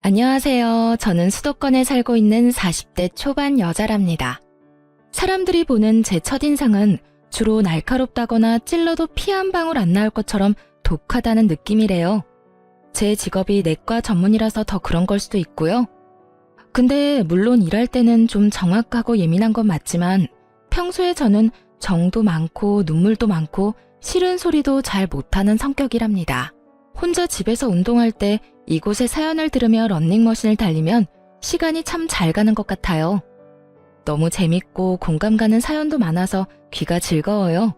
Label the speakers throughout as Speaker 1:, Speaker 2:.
Speaker 1: 안녕하세요. 저는 수도권에 살고 있는 40대 초반 여자랍니다. 사람들이 보는 제 첫인상은 주로 날카롭다거나 찔러도 피 한 방울 안 나올 것처럼 독하다는 느낌이래요. 제 직업이 내과 전문이라서 더 그런 걸 수도 있고요. 근데 물론 일할 때는 좀 정확하고 예민한 건 맞지만 평소에 저는 정도 많고 눈물도 많고 싫은 소리도 잘 못하는 성격이랍니다. 혼자 집에서 운동할 때 이곳의 사연을 들으며 러닝머신을 달리면 시간이 참 잘 가는 것 같아요. 너무 재밌고 공감 가는 사연도 많아서 귀가 즐거워요.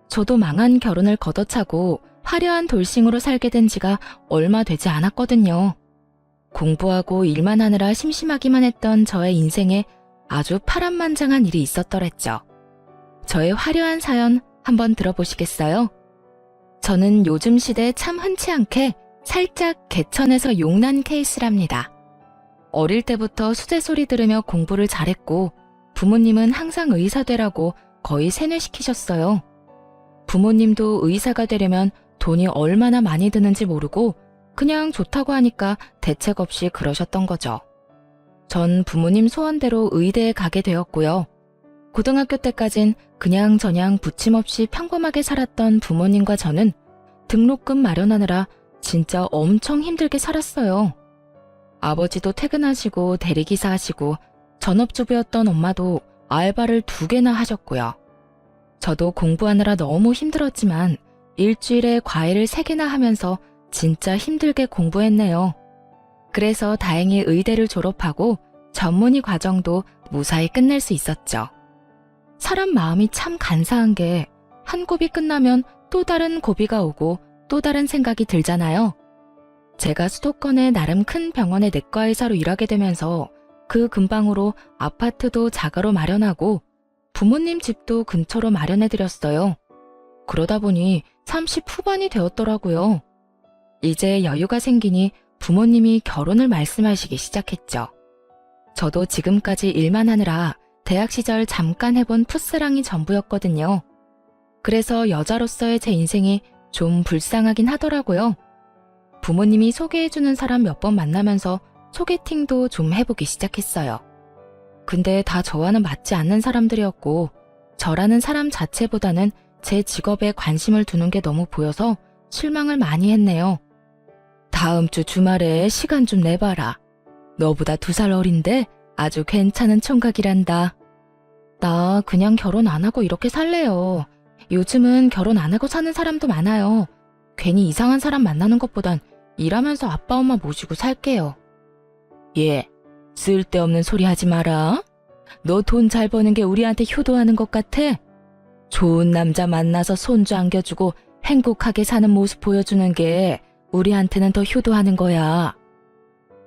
Speaker 1: 저도 망한 결혼을 걷어차고 화려한 돌싱으로 살게 된 지가 얼마 되지 않았거든요. 공부하고 일만 하느라 심심하기만 했던 저의 인생에 아주 파란만장한 일이 있었더랬죠. 저의 화려한 사연 한번 들어보시겠어요? 저는 요즘 시대에 참 흔치 않게 살짝 개천에서 용난 케이스랍니다. 어릴 때부터 수제 소리 들으며 공부를 잘했고 부모님은 항상 의사 되라고 거의 세뇌시키셨어요. 부모님도 의사가 되려면 돈이 얼마나 많이 드는지 모르고 그냥 좋다고 하니까 대책 없이 그러셨던 거죠. 전 부모님 소원대로 의대에 가게 되었고요. 고등학교 때까진 그냥저냥 부침없이 평범하게 살았던 부모님과 저는 등록금 마련하느라 진짜 엄청 힘들게 살았어요. 아버지도 퇴근하시고 대리기사 하시고 전업주부였던 엄마도 알바를 2개나 하셨고요. 저도 공부하느라 너무 힘들었지만 일주일에 과외를 3개나 하면서 진짜 힘들게 공부했네요. 그래서 다행히 의대를 졸업하고 전문의 과정도 무사히 끝낼 수 있었죠. 사람 마음이 참 간사한 게 한 고비 끝나면 또 다른 고비가 오고 또 다른 생각이 들잖아요. 제가 수도권의 나름 큰 병원의 내과의사로 일하게 되면서 그 근방으로 아파트도 자가로 마련하고 부모님 집도 근처로 마련해드렸어요. 그러다 보니 30 후반이 되었더라고요. 이제 여유가 생기니 부모님이 결혼을 말씀하시기 시작했죠. 저도 지금까지 일만 하느라 대학 시절 잠깐 해본 풋사랑이 전부였거든요. 그래서 여자로서의 제 인생이 좀 불쌍하긴 하더라고요. 부모님이 소개해주는 사람 몇 번 만나면서 소개팅도 좀 해보기 시작했어요. 근데 다 저와는 맞지 않는 사람들이었고 저라는 사람 자체보다는 제 직업에 관심을 두는 게 너무 보여서 실망을 많이 했네요. 다음 주 주말에 시간 좀 내봐라. 너보다 2살 어린데 아주 괜찮은 총각이란다. 나 그냥 결혼 안 하고 이렇게 살래요. 요즘은 결혼 안 하고 사는 사람도 많아요. 괜히 이상한 사람 만나는 것보단 일하면서 아빠 엄마 모시고 살게요. 예, 쓸데없는 소리 하지 마라. 너 돈 잘 버는 게 우리한테 효도하는 것 같아? 좋은 남자 만나서 손주 안겨주고 행복하게 사는 모습 보여주는 게 우리한테는 더 효도하는 거야.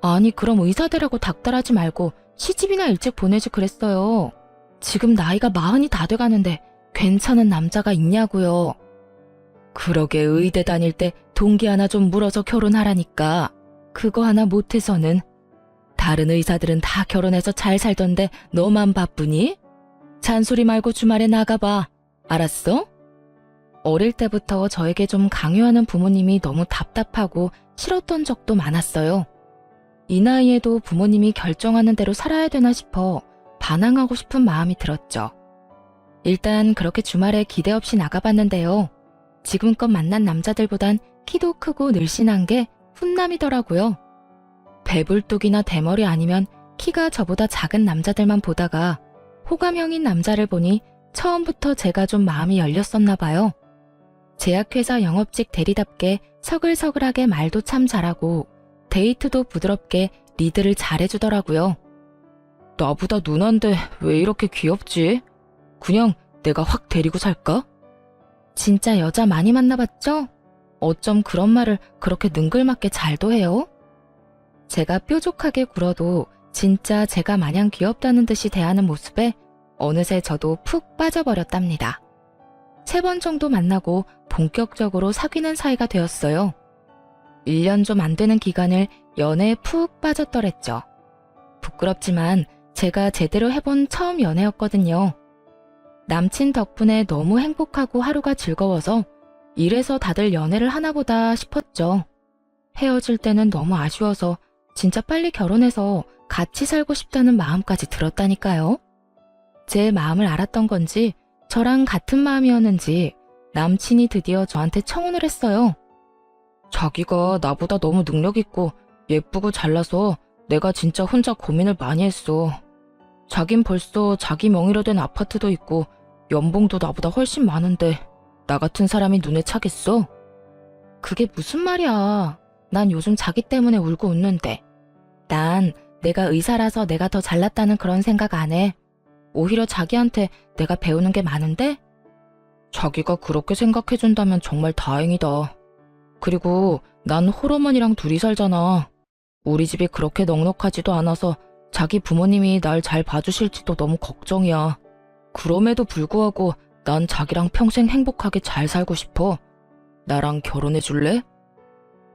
Speaker 1: 아니 그럼 의사 되라고 닥달하지 말고 시집이나 일찍 보내지 그랬어요. 지금 나이가 40이 다 돼가는데 괜찮은 남자가 있냐고요. 그러게 의대 다닐 때 동기 하나 좀 물어서 결혼하라니까. 그거 하나 못해서는. 다른 의사들은 다 결혼해서 잘 살던데 너만 바쁘니? 잔소리 말고 주말에 나가봐. 알았어? 어릴 때부터 저에게 좀 강요하는 부모님이 너무 답답하고 싫었던 적도 많았어요. 이 나이에도 부모님이 결정하는 대로 살아야 되나 싶어 반항하고 싶은 마음이 들었죠. 일단 그렇게 주말에 기대 없이 나가봤는데요. 지금껏 만난 남자들보단 키도 크고 늘씬한 게 훈남이더라고요. 배불뚝이나 대머리 아니면 키가 저보다 작은 남자들만 보다가 호감형인 남자를 보니 처음부터 제가 좀 마음이 열렸었나 봐요. 제약회사 영업직 대리답게 서글서글하게 말도 참 잘하고 데이트도 부드럽게 리드를 잘해주더라고요. 나보다 누난데 왜 이렇게 귀엽지? 그냥 내가 확 데리고 살까? 진짜 여자 많이 만나봤죠? 어쩜 그런 말을 그렇게 능글맞게 잘도 해요? 제가 뾰족하게 굴어도 진짜 제가 마냥 귀엽다는 듯이 대하는 모습에 어느새 저도 푹 빠져버렸답니다. 3번 정도 만나고 본격적으로 사귀는 사이가 되었어요. 1년 좀 안 되는 기간을 연애에 푹 빠졌더랬죠. 부끄럽지만 제가 제대로 해본 처음 연애였거든요. 남친 덕분에 너무 행복하고 하루가 즐거워서 이래서 다들 연애를 하나 보다 싶었죠. 헤어질 때는 너무 아쉬워서 진짜 빨리 결혼해서 같이 살고 싶다는 마음까지 들었다니까요. 제 마음을 알았던 건지 저랑 같은 마음이었는지 남친이 드디어 저한테 청혼을 했어요. 자기가 나보다 너무 능력 있고 예쁘고 잘나서 내가 진짜 혼자 고민을 많이 했어. 자긴 벌써 자기 명의로 된 아파트도 있고 연봉도 나보다 훨씬 많은데 나 같은 사람이 눈에 차겠어? 그게 무슨 말이야. 난 요즘 자기 때문에 울고 웃는데. 난 내가 의사라서 내가 더 잘났다는 그런 생각 안 해. 오히려 자기한테 내가 배우는 게 많은데? 자기가 그렇게 생각해준다면 정말 다행이다. 그리고 난 홀어머니랑 둘이 살잖아. 우리 집이 그렇게 넉넉하지도 않아서 자기 부모님이 날 잘 봐주실지도 너무 걱정이야. 그럼에도 불구하고 난 자기랑 평생 행복하게 잘 살고 싶어. 나랑 결혼해 줄래?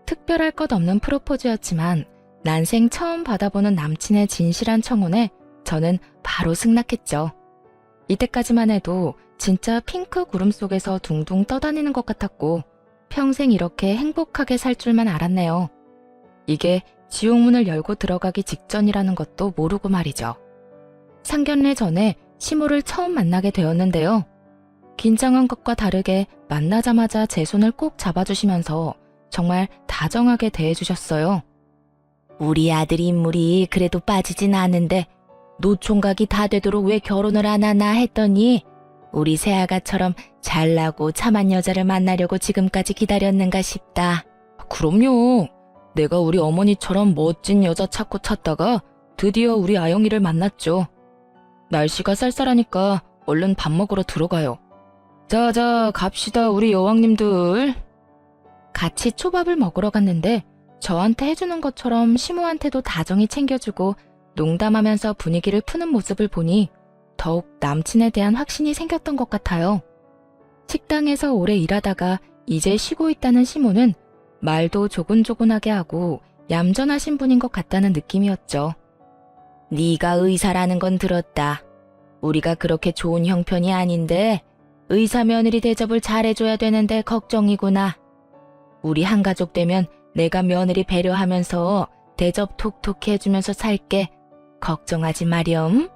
Speaker 1: 특별할 것 없는 프로포즈였지만 난생 처음 받아보는 남친의 진실한 청혼에 저는 바로 승낙했죠. 이때까지만 해도 진짜 핑크 구름 속에서 둥둥 떠다니는 것 같았고 평생 이렇게 행복하게 살 줄만 알았네요. 이게 지옥문을 열고 들어가기 직전이라는 것도 모르고 말이죠. 상견례 전에 시모를 처음 만나게 되었는데요. 긴장한 것과 다르게 만나자마자 제 손을 꼭 잡아주시면서 정말 다정하게 대해주셨어요. 우리 아들 인물이 그래도 빠지진 않은데 노총각이 다 되도록 왜 결혼을 안 하나 했더니 우리 새아가처럼 잘나고 참한 여자를 만나려고 지금까지 기다렸는가 싶다. 그럼요. 내가 우리 어머니처럼 멋진 여자 찾고 찾다가 드디어 우리 아영이를 만났죠. 날씨가 쌀쌀하니까 얼른 밥 먹으러 들어가요. 자자 갑시다 우리 여왕님들. 같이 초밥을 먹으러 갔는데 저한테 해주는 것처럼 시모한테도 다정히 챙겨주고 농담하면서 분위기를 푸는 모습을 보니 더욱 남친에 대한 확신이 생겼던 것 같아요. 식당에서 오래 일하다가 이제 쉬고 있다는 시모는 말도 조곤조곤하게 하고 얌전하신 분인 것 같다는 느낌이었죠. 네가 의사라는 건 들었다. 우리가 그렇게 좋은 형편이 아닌데 의사 며느리 대접을 잘해줘야 되는데 걱정이구나. 우리 한가족 되면 내가 며느리 배려하면서 대접 톡톡히 해주면서 살게. 걱정하지 마렴.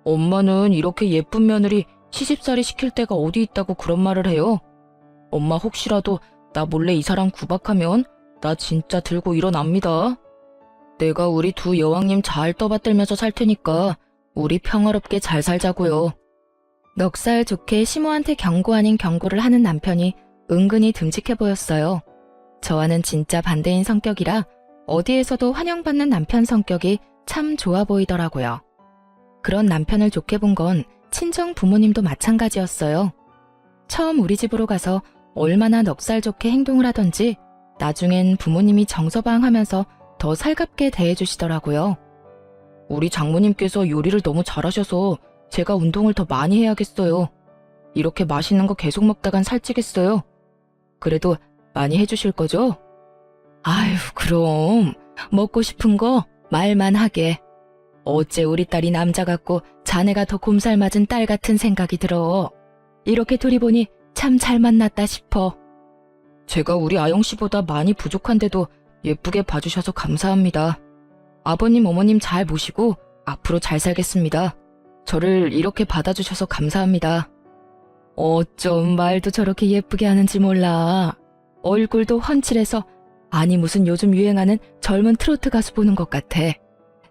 Speaker 1: 엄마는 이렇게 예쁜 며느리 시집살이 시킬 데가 어디 있다고 그런 말을 해요. 엄마 혹시라도 나 몰래 이 사람 구박하면 나 진짜 들고 일어납니다. 내가 우리 두 여왕님 잘 떠받들면서 살 테니까 우리 평화롭게 잘 살자고요. 넉살 좋게 시모한테 경고 아닌 경고를 하는 남편이 은근히 듬직해 보였어요. 저와는 진짜 반대인 성격이라 어디에서도 환영받는 남편 성격이 참 좋아 보이더라고요. 그런 남편을 좋게 본 건 친정 부모님도 마찬가지였어요. 처음 우리 집으로 가서 얼마나 넉살 좋게 행동을 하던지 나중엔 부모님이 정서방하면서 더 살갑게 대해주시더라고요. 우리 장모님께서 요리를 너무 잘하셔서 제가 운동을 더 많이 해야겠어요. 이렇게 맛있는 거 계속 먹다간 살찌겠어요. 그래도 많이 해주실 거죠? 아휴, 그럼 먹고 싶은 거 말만 하게. 어째 우리 딸이 남자 같고 자네가 더 곰살 맞은 딸 같은 생각이 들어. 이렇게 둘이 보니 참 잘 만났다 싶어. 제가 우리 아영씨보다 많이 부족한데도 예쁘게 봐주셔서 감사합니다. 아버님 어머님 잘 모시고 앞으로 잘 살겠습니다. 저를 이렇게 받아주셔서 감사합니다. 어쩜 말도 저렇게 예쁘게 하는지 몰라. 얼굴도 훤칠해서 아니 무슨 요즘 유행하는 젊은 트로트 가수 보는 것 같아.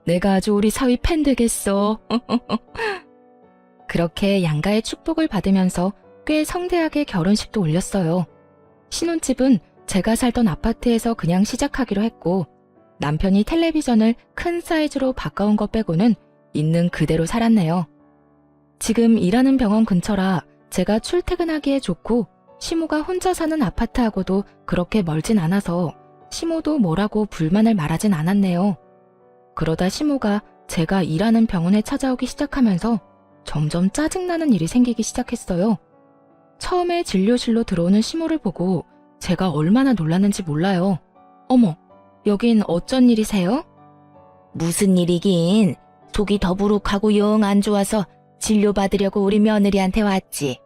Speaker 1: 내가 아주 우리 사위 팬 되겠어. 그렇게 양가의 축복을 받으면서 꽤 성대하게 결혼식도 올렸어요. 신혼집은 제가 살던 아파트에서 그냥 시작하기로 했고 남편이 텔레비전을 큰 사이즈로 바꿔온 것 빼고는 있는 그대로 살았네요. 지금 일하는 병원 근처라 제가 출퇴근하기에 좋고 시모가 혼자 사는 아파트하고도 그렇게 멀진 않아서 시모도 뭐라고 불만을 말하진 않았네요. 그러다 시모가 제가 일하는 병원에 찾아오기 시작하면서 점점 짜증나는 일이 생기기 시작했어요. 처음에 진료실로 들어오는 시모를 보고 제가 얼마나 놀랐는지 몰라요. 어머, 여긴 어쩐 일이세요? 무슨 일이긴. 속이 더부룩하고 영 안 좋아서 진료받으려고 우리 며느리한테 왔지.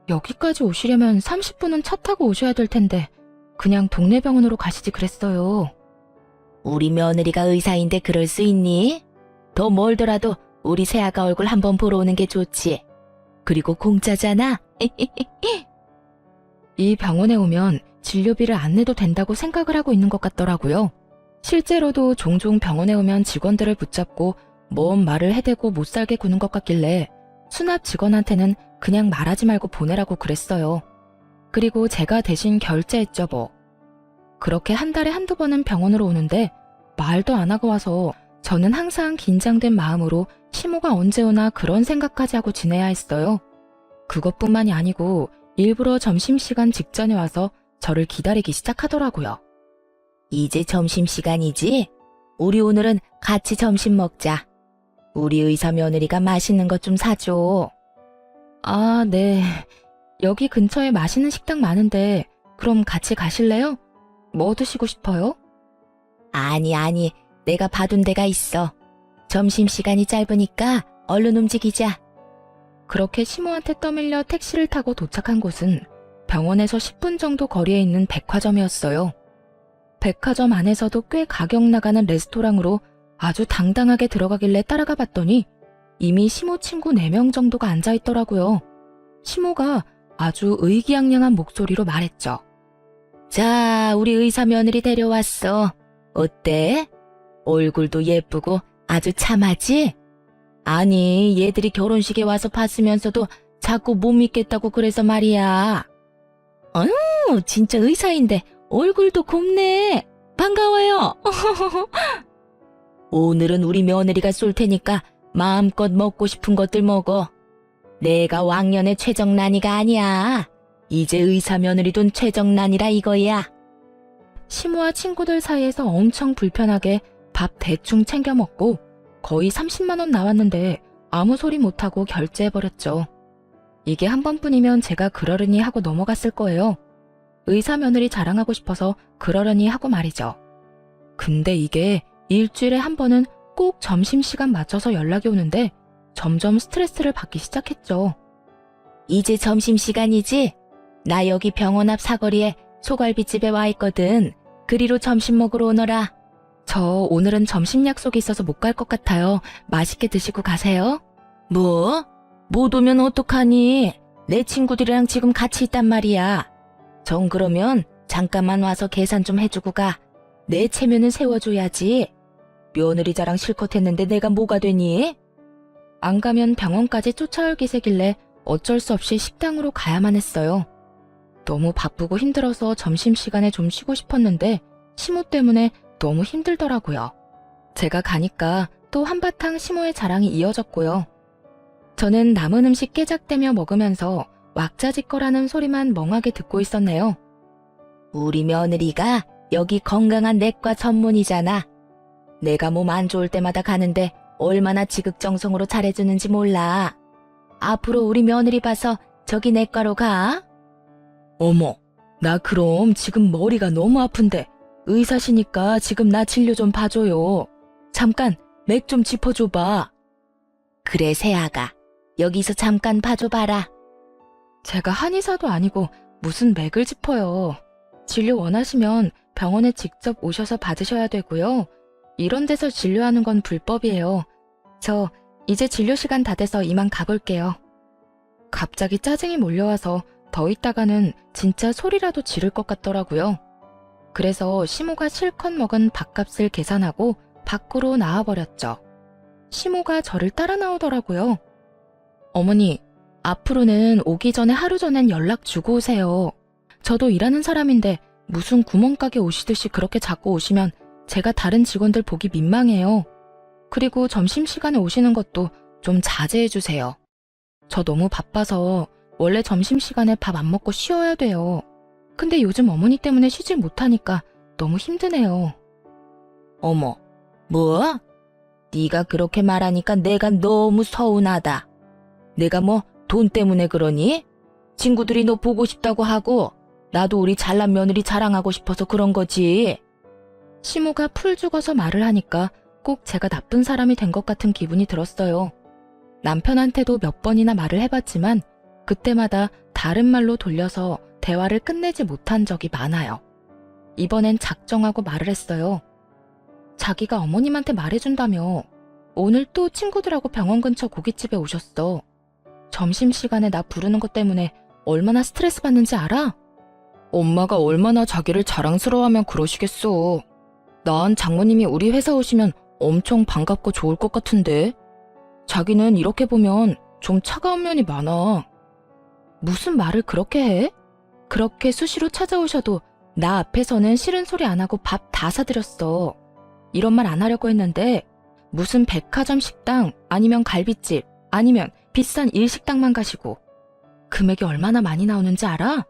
Speaker 1: 여기까지 오시려면 30분은 차 타고 오셔야 될 텐데 그냥 동네 병원으로 가시지 그랬어요. 우리 며느리가 의사인데 그럴 수 있니? 더 멀더라도 우리 새아가 얼굴 한번 보러 오는 게 좋지. 그리고 공짜잖아. 이 병원에 오면 진료비를 안 내도 된다고 생각을 하고 있는 것 같더라고요. 실제로도 종종 병원에 오면 직원들을 붙잡고 뭔 말을 해대고 못 살게 구는 것 같길래 수납 직원한테는 그냥 말하지 말고 보내라고 그랬어요. 그리고 제가 대신 결제했죠 뭐. 그렇게 한 달에 한두 번은 병원으로 오는데 말도 안 하고 와서 저는 항상 긴장된 마음으로 시모가 언제 오나 그런 생각까지 하고 지내야 했어요. 그것뿐만이 아니고 일부러 점심시간 직전에 와서 저를 기다리기 시작하더라고요. 이제 점심시간이지? 우리 오늘은 같이 점심 먹자. 우리 의사 며느리가 맛있는 것 좀 사줘. 아, 네. 여기 근처에 맛있는 식당 많은데 그럼 같이 가실래요? 뭐 드시고 싶어요? 아니, 내가 봐둔 데가 있어. 점심시간이 짧으니까 얼른 움직이자. 그렇게 시모한테 떠밀려 택시를 타고 도착한 곳은 병원에서 10분 정도 거리에 있는 백화점이었어요. 백화점 안에서도 꽤 가격 나가는 레스토랑으로 아주 당당하게 들어가길래 따라가 봤더니 이미 시모 친구 4명 정도가 앉아있더라고요. 시모가 아주 의기양양한 목소리로 말했죠. 자, 우리 의사 며느리 데려왔어. 어때? 얼굴도 예쁘고 아주 참하지? 아니, 얘들이 결혼식에 와서 봤으면서도 자꾸 못 믿겠다고 그래서 말이야. 진짜 의사인데 얼굴도 곱네. 반가워요. 오늘은 우리 며느리가 쏠 테니까 마음껏 먹고 싶은 것들 먹어. 내가 왕년의 최정란이가 아니야. 이제 의사 며느리 돈 최정란이라 이거야. 시모와 친구들 사이에서 엄청 불편하게 밥 대충 챙겨 먹고 거의 30만 원 나왔는데 아무 소리 못하고 결제해버렸죠. 이게 한 번뿐이면 제가 그러려니 하고 넘어갔을 거예요. 의사 며느리 자랑하고 싶어서 그러려니 하고 말이죠. 근데 이게 일주일에 한 번은 꼭 점심시간 맞춰서 연락이 오는데 점점 스트레스를 받기 시작했죠. 이제 점심시간이지? 나 여기 병원 앞 사거리에 소갈비집에 와 있거든. 그리로 점심 먹으러 오너라. 저 오늘은 점심 약속이 있어서 못 갈 것 같아요. 맛있게 드시고 가세요. 뭐? 못 오면 어떡하니? 내 친구들이랑 지금 같이 있단 말이야. 정 그러면 잠깐만 와서 계산 좀 해주고 가. 내 체면은 세워줘야지. 며느리 자랑 실컷 했는데 내가 뭐가 되니? 안 가면 병원까지 쫓아올 기세길래 어쩔 수 없이 식당으로 가야만 했어요. 너무 바쁘고 힘들어서 점심시간에 좀 쉬고 싶었는데 시모 때문에 너무 힘들더라고요. 제가 가니까 또 한바탕 시모의 자랑이 이어졌고요. 저는 남은 음식 깨작대며 먹으면서 왁자지껄하는 소리만 멍하게 듣고 있었네요. 우리 며느리가 여기 건강한 내과 전문이잖아. 내가 몸 안 좋을 때마다 가는데 얼마나 지극정성으로 잘해주는지 몰라. 앞으로 우리 며느리 봐서 저기 내과로 가. 어머, 나 그럼 지금 머리가 너무 아픈데 의사시니까 지금 나 진료 좀 봐줘요. 잠깐 맥 좀 짚어줘봐. 그래, 새아가. 여기서 잠깐 봐줘봐라. 제가 한의사도 아니고 무슨 맥을 짚어요. 진료 원하시면 병원에 직접 오셔서 받으셔야 되고요. 이런 데서 진료하는 건 불법이에요. 저 이제 진료 시간 다 돼서 이만 가볼게요. 갑자기 짜증이 몰려와서 더 있다가는 진짜 소리라도 지를 것 같더라고요. 그래서 시모가 실컷 먹은 밥값을 계산하고 밖으로 나와버렸죠. 시모가 저를 따라 나오더라고요. 어머니, 앞으로는 오기 전에 하루 전엔 연락 주고 오세요. 저도 일하는 사람인데 무슨 구멍가게 오시듯이 그렇게 자꾸 오시면 제가 다른 직원들 보기 민망해요. 그리고 점심시간에 오시는 것도 좀 자제해주세요. 저 너무 바빠서 원래 점심시간에 밥 안 먹고 쉬어야 돼요. 근데 요즘 어머니 때문에 쉬질 못하니까 너무 힘드네요. 어머, 뭐? 네가 그렇게 말하니까 내가 너무 서운하다. 내가 뭐 돈 때문에 그러니? 친구들이 너 보고 싶다고 하고 나도 우리 잘난 며느리 자랑하고 싶어서 그런 거지. 시모가 풀 죽어서 말을 하니까 꼭 제가 나쁜 사람이 된 것 같은 기분이 들었어요. 남편한테도 몇 번이나 말을 해봤지만 그때마다 다른 말로 돌려서 대화를 끝내지 못한 적이 많아요. 이번엔 작정하고 말을 했어요. 자기가 어머님한테 말해준다며. 오늘 또 친구들하고 병원 근처 고깃집에 오셨어. 점심시간에 나 부르는 것 때문에 얼마나 스트레스 받는지 알아? 엄마가 얼마나 자기를 자랑스러워하면 그러시겠어. 난 장모님이 우리 회사 오시면 엄청 반갑고 좋을 것 같은데. 자기는 이렇게 보면 좀 차가운 면이 많아. 무슨 말을 그렇게 해? 그렇게 수시로 찾아오셔도 나 앞에서는 싫은 소리 안 하고 밥 다 사드렸어. 이런 말 안 하려고 했는데 무슨 백화점 식당 아니면 갈비집 아니면 비싼 일식당만 가시고. 금액이 얼마나 많이 나오는지 알아?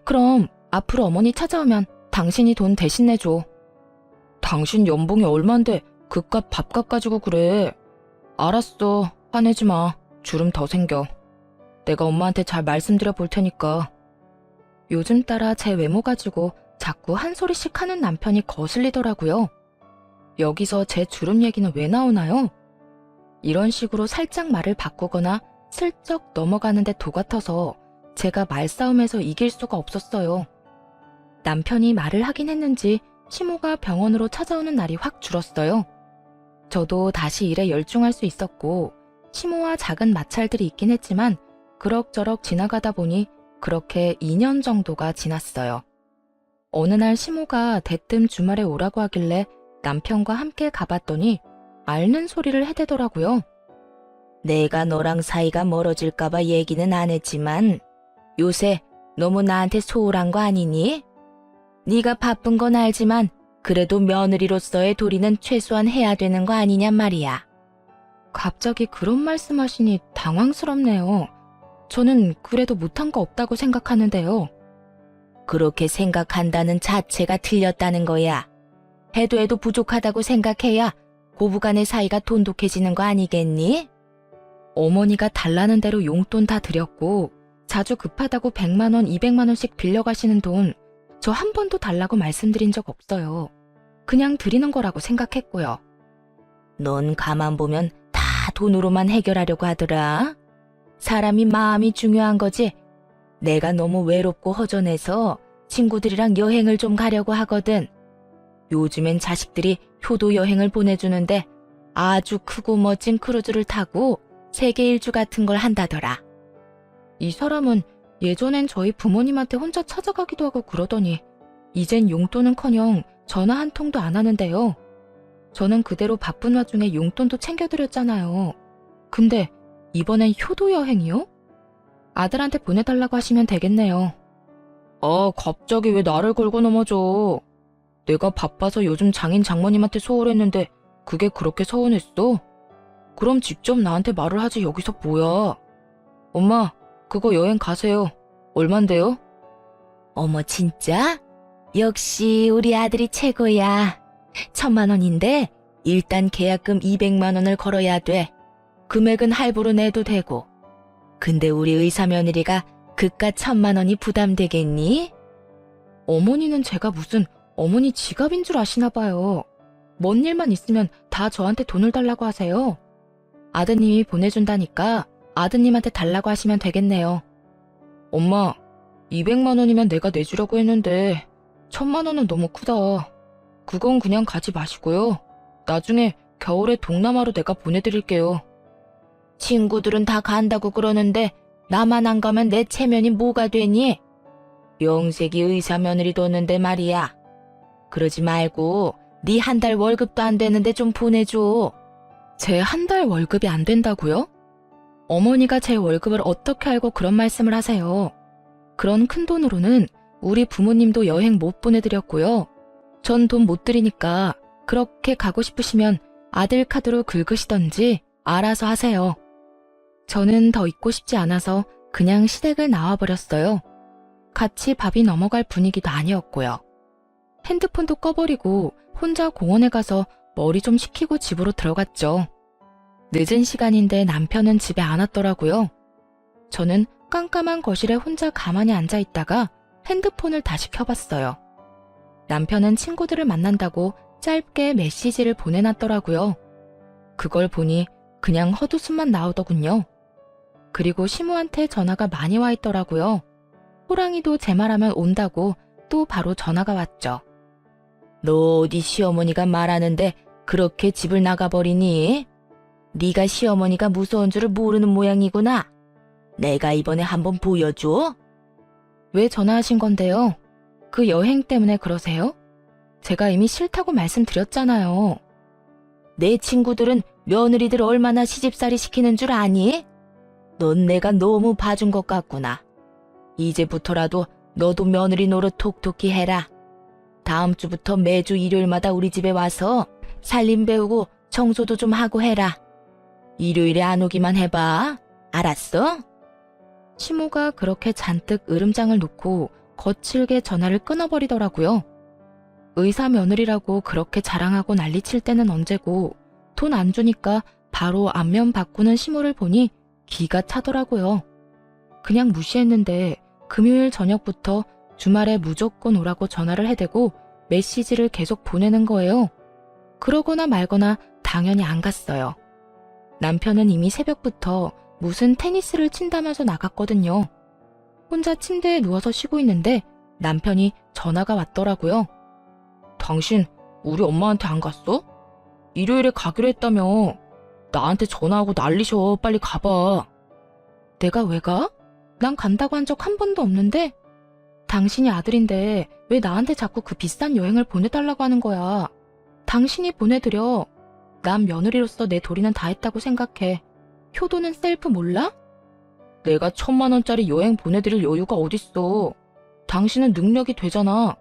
Speaker 1: 그럼 앞으로 어머니 찾아오면 당신이 돈 대신 내줘. 당신 연봉이 얼만데 그깟 밥값 가지고 그래. 알았어. 화내지 마. 주름 더 생겨. 내가 엄마한테 잘 말씀드려 볼 테니까. 요즘 따라 제 외모 가지고 자꾸 한 소리씩 하는 남편이 거슬리더라고요. 여기서 제 주름 얘기는 왜 나오나요? 이런 식으로 살짝 말을 바꾸거나 슬쩍 넘어가는데 도 같아서 제가 말싸움에서 이길 수가 없었어요. 남편이 말을 하긴 했는지 시모가 병원으로 찾아오는 날이 확 줄었어요. 저도 다시 일에 열중할 수 있었고 시모와 작은 마찰들이 있긴 했지만 그럭저럭 지나가다 보니 그렇게 2년 정도가 지났어요. 어느 날 시모가 대뜸 주말에 오라고 하길래 남편과 함께 가봤더니 앓는 소리를 해대더라고요. 내가 너랑 사이가 멀어질까봐 얘기는 안 했지만 요새 너무 나한테 소홀한 거 아니니? 네가 바쁜 건 알지만 그래도 며느리로서의 도리는 최소한 해야 되는 거 아니냔 말이야. 갑자기 그런 말씀하시니 당황스럽네요. 저는 그래도 못한 거 없다고 생각하는데요. 그렇게 생각한다는 자체가 틀렸다는 거야. 해도 부족하다고 생각해야 고부간의 사이가 돈독해지는 거 아니겠니? 어머니가 달라는 대로 용돈 다 드렸고 자주 급하다고 100만 원, 200만 원씩 빌려가시는 돈 저 한 번도 달라고 말씀드린 적 없어요. 그냥 드리는 거라고 생각했고요. 넌 가만 보면 다 돈으로만 해결하려고 하더라. 사람이 마음이 중요한 거지. 내가 너무 외롭고 허전해서 친구들이랑 여행을 좀 가려고 하거든. 요즘엔 자식들이 효도 여행을 보내주는데 아주 크고 멋진 크루즈를 타고 세계 일주 같은 걸 한다더라. 이 사람은 예전엔 저희 부모님한테 혼자 찾아가기도 하고 그러더니 이젠 용돈은커녕 전화 한 통도 안 하는데요. 저는 그대로 바쁜 와중에 용돈도 챙겨드렸잖아요. 근데 이번엔 효도 여행이요? 아들한테 보내달라고 하시면 되겠네요. 갑자기 왜 나를 걸고 넘어져. 내가 바빠서 요즘 장인 장모님한테 소홀했는데 그게 그렇게 서운했어? 그럼 직접 나한테 말을 하지 여기서 뭐야. 엄마, 그거 여행 가세요. 얼만데요? 어머 진짜? 역시 우리 아들이 최고야. 1000만 원인데 일단 계약금 200만 원을 걸어야 돼. 금액은 할부로 내도 되고. 근데 우리 의사 며느리가 그깟 1000만 원이 부담되겠니? 어머니는 제가 무슨 어머니 지갑인 줄 아시나 봐요. 뭔 일만 있으면 다 저한테 돈을 달라고 하세요. 아드님이 보내준다니까 아드님한테 달라고 하시면 되겠네요. 엄마, 200만 원이면 내가 내주려고 했는데 1000만 원은 너무 크다. 그건 그냥 가지 마시고요. 나중에 겨울에 동남아로 내가 보내드릴게요. 친구들은 다 간다고 그러는데 나만 안 가면 내 체면이 뭐가 되니? 영색이 의사 며느리 뒀는데 말이야. 그러지 말고 네 한 달 월급도 안 되는데 좀 보내줘. 제 한 달 월급이 안 된다고요? 어머니가 제 월급을 어떻게 알고 그런 말씀을 하세요? 그런 큰 돈으로는 우리 부모님도 여행 못 보내드렸고요. 전 돈 못 드리니까 그렇게 가고 싶으시면 아들 카드로 긁으시던지 알아서 하세요. 저는 더 있고 싶지 않아서 그냥 시댁을 나와버렸어요. 같이 밥이 넘어갈 분위기도 아니었고요. 핸드폰도 꺼버리고 혼자 공원에 가서 머리 좀 식히고 집으로 들어갔죠. 늦은 시간인데 남편은 집에 안 왔더라고요. 저는 깜깜한 거실에 혼자 가만히 앉아 있다가 핸드폰을 다시 켜봤어요. 남편은 친구들을 만난다고 짧게 메시지를 보내놨더라고요. 그걸 보니 그냥 헛웃음만 나오더군요. 그리고 시모한테 전화가 많이 와 있더라고요. 호랑이도 제 말하면 온다고 또 바로 전화가 왔죠. 너 어디 시어머니가 말하는데 그렇게 집을 나가버리니? 네가 시어머니가 무서운 줄을 모르는 모양이구나. 내가 이번에 한번 보여줘. 왜 전화하신 건데요? 그 여행 때문에 그러세요? 제가 이미 싫다고 말씀드렸잖아요. 내 친구들은 며느리들 얼마나 시집살이 시키는 줄 아니? 넌 내가 너무 봐준 것 같구나. 이제부터라도 너도 며느리 노릇 톡톡히 해라. 다음 주부터 매주 일요일마다 우리 집에 와서 살림 배우고 청소도 좀 하고 해라. 일요일에 안 오기만 해봐. 알았어? 시모가 그렇게 잔뜩 으름장을 놓고 거칠게 전화를 끊어버리더라고요. 의사 며느리라고 그렇게 자랑하고 난리칠 때는 언제고 돈 안 주니까 바로 안면 바꾸는 시모를 보니 기가 차더라고요. 그냥 무시했는데 금요일 저녁부터 주말에 무조건 오라고 전화를 해대고 메시지를 계속 보내는 거예요. 그러거나 말거나 당연히 안 갔어요. 남편은 이미 새벽부터 무슨 테니스를 친다면서 나갔거든요. 혼자 침대에 누워서 쉬고 있는데 남편이 전화가 왔더라고요. 당신 우리 엄마한테 안 갔어? 일요일에 가기로 했다며. 나한테 전화하고 난리셔. 빨리 가봐. 내가 왜 가? 난 간다고 한 적 한 번도 없는데? 당신이 아들인데 왜 나한테 자꾸 그 비싼 여행을 보내달라고 하는 거야? 당신이 보내드려. 난 며느리로서 내 도리는 다 했다고 생각해. 효도는 셀프 몰라? 내가 1,000만 원짜리 여행 보내드릴 여유가 어딨어. 당신은 능력이 되잖아.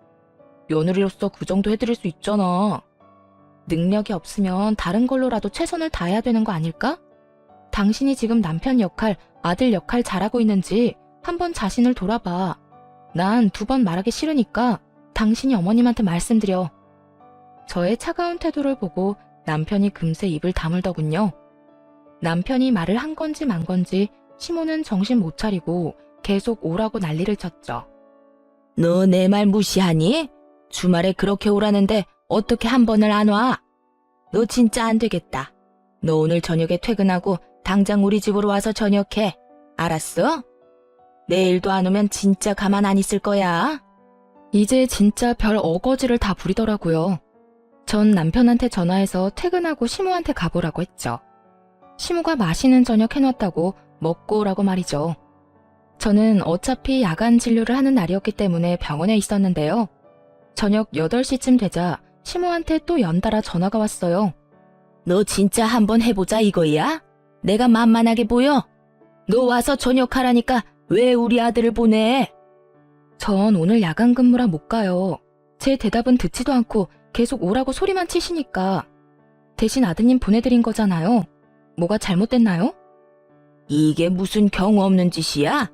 Speaker 1: 며느리로서 그 정도 해드릴 수 있잖아. 능력이 없으면 다른 걸로라도 최선을 다해야 되는 거 아닐까? 당신이 지금 남편 역할, 아들 역할 잘하고 있는지 한번 자신을 돌아봐. 난 2번 말하기 싫으니까 당신이 어머님한테 말씀드려. 저의 차가운 태도를 보고 남편이 금세 입을 다물더군요. 남편이 말을 한 건지 만 건지 시모는 정신 못 차리고 계속 오라고 난리를 쳤죠. 너 내 말 무시하니? 주말에 그렇게 오라는데 어떻게 한 번을 안 와? 너 진짜 안 되겠다. 너 오늘 저녁에 퇴근하고 당장 우리 집으로 와서 저녁해. 알았어? 내일도 안 오면 진짜 가만 안 있을 거야. 이제 진짜 별 어거지를 다 부리더라고요. 전 남편한테 전화해서 퇴근하고 시모한테 가보라고 했죠. 시모가 맛있는 저녁 해놨다고 먹고 오라고 말이죠. 저는 어차피 야간 진료를 하는 날이었기 때문에 병원에 있었는데요. 저녁 8시쯤 되자 시모한테 또 연달아 전화가 왔어요. 너 진짜 한번 해보자 이거야? 내가 만만하게 보여? 너 와서 저녁 하라니까 왜 우리 아들을 보내? 전 오늘 야간 근무라 못 가요. 제 대답은 듣지도 않고 계속 오라고 소리만 치시니까. 대신 아드님 보내드린 거잖아요. 뭐가 잘못됐나요? 이게 무슨 경우 없는 짓이야?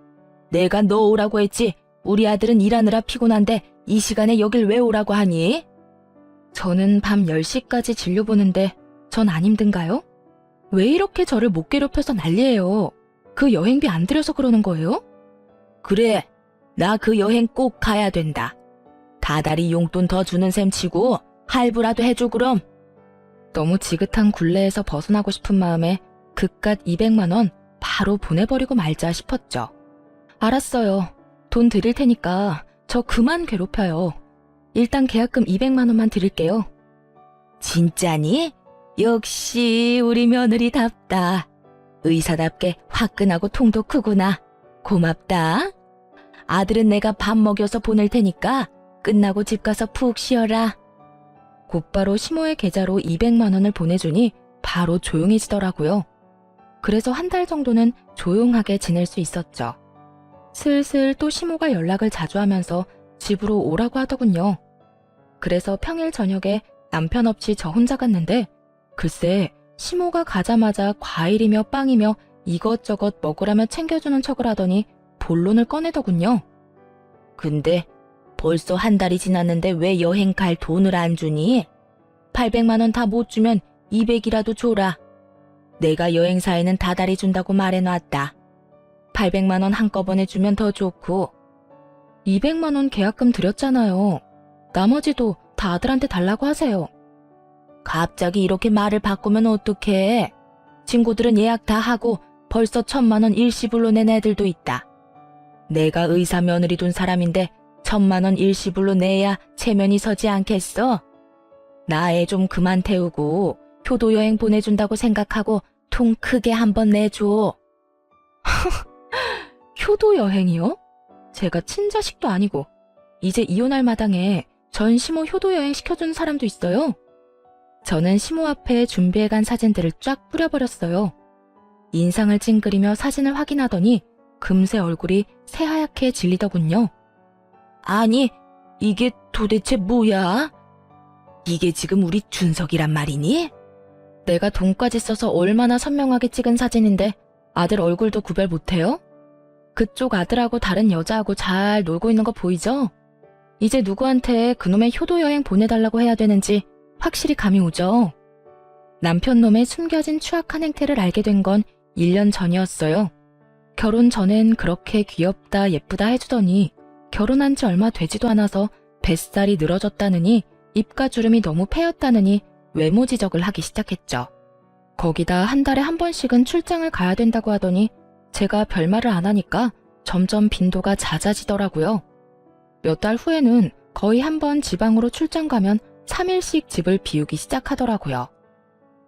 Speaker 1: 내가 너 오라고 했지. 우리 아들은 일하느라 피곤한데 이 시간에 여길 왜 오라고 하니? 저는 밤 10시까지 진료 보는데 전 안 힘든가요? 왜 이렇게 저를 못 괴롭혀서 난리예요? 그 여행비 안 들여서 그러는 거예요? 그래, 나 그 여행 꼭 가야 된다. 다달이 용돈 더 주는 셈 치고 할부라도 해줘 그럼. 너무 지긋한 굴레에서 벗어나고 싶은 마음에 그깟 200만 원 바로 보내버리고 말자 싶었죠. 알았어요. 돈 드릴 테니까 저 그만 괴롭혀요. 일단 계약금 200만 원만 드릴게요. 진짜니? 역시 우리 며느리답다. 의사답게 화끈하고 통도 크구나. 고맙다. 아들은 내가 밥 먹여서 보낼 테니까 끝나고 집 가서 푹 쉬어라. 곧바로 시모의 계좌로 200만 원을 보내주니 바로 조용해지더라고요. 그래서 한 달 정도는 조용하게 지낼 수 있었죠. 슬슬 또 시모가 연락을 자주 하면서 집으로 오라고 하더군요. 그래서 평일 저녁에 남편 없이 저 혼자 갔는데 글쎄 시모가 가자마자 과일이며 빵이며 이것저것 먹으라며 챙겨주는 척을 하더니 본론을 꺼내더군요. 근데 벌써 한 달이 지났는데 왜 여행 갈 돈을 안 주니? 800만 원 다 못 주면 200이라도 줘라. 내가 여행사에는 다달이 준다고 말해놨다. 800만 원 한꺼번에 주면 더 좋고. 200만 원 계약금 드렸잖아요. 나머지도 다 아들한테 달라고 하세요. 갑자기 이렇게 말을 바꾸면 어떡해. 친구들은 예약 다 하고 벌써 1,000만 원 일시불로 낸 애들도 있다. 내가 의사 며느리 둔 사람인데 1,000만 원 일시불로 내야 체면이 서지 않겠어? 나 애 좀 그만 태우고 효도 여행 보내준다고 생각하고 통 크게 한번 내줘. 효도 여행이요? 제가 친자식도 아니고 이제 이혼할 마당에 전 시모 효도 여행 시켜준 사람도 있어요. 저는 시모 앞에 준비해간 사진들을 쫙 뿌려버렸어요. 인상을 찡그리며 사진을 확인하더니 금세 얼굴이 새하얗게 질리더군요. 아니, 이게 도대체 뭐야? 이게 지금 우리 준석이란 말이니? 내가 돈까지 써서 얼마나 선명하게 찍은 사진인데 아들 얼굴도 구별 못해요? 그쪽 아들하고 다른 여자하고 잘 놀고 있는 거 보이죠? 이제 누구한테 그놈의 효도 여행 보내달라고 해야 되는지 확실히 감이 오죠? 남편놈의 숨겨진 추악한 행태를 알게 된 건 1년 전이었어요. 결혼 전엔 그렇게 귀엽다 예쁘다 해주더니 결혼한 지 얼마 되지도 않아서 뱃살이 늘어졌다느니 입가 주름이 너무 패였다느니 외모 지적을 하기 시작했죠. 거기다 한 달에 한 번씩은 출장을 가야 된다고 하더니 제가 별말을 안 하니까 점점 빈도가 잦아지더라고요. 몇 달 후에는 거의 한 번 지방으로 출장 가면 3일씩 집을 비우기 시작하더라고요.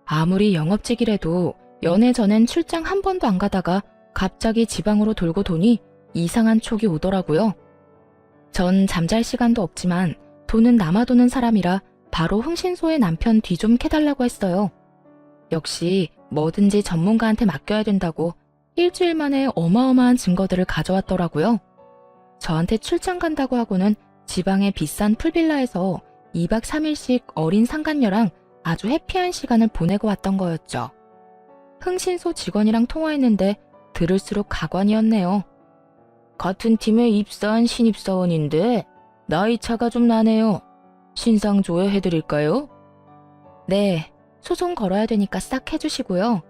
Speaker 1: 아무리 영업직이라도 연애 전엔 출장 한 번도 안 가다가 갑자기 지방으로 돌고 도니 이상한 촉이 오더라고요. 전 잠잘 시간도 없지만 돈은 남아도는 사람이라 바로 흥신소의 남편 뒤 좀 캐달라고 했어요. 역시 뭐든지 전문가한테 맡겨야 된다고 일주일 만에 어마어마한 증거들을 가져왔더라고요. 저한테 출장 간다고 하고는 지방의 비싼 풀빌라에서 2박 3일씩 어린 상간녀랑 아주 해피한 시간을 보내고 왔던 거였죠. 흥신소 직원이랑 통화했는데 들을수록 가관이었네요. 같은 팀에 입사한 신입사원인데 나이 차가 좀 나네요. 신상 조회해드릴까요? 네, 소송 걸어야 되니까 싹 해주시고요.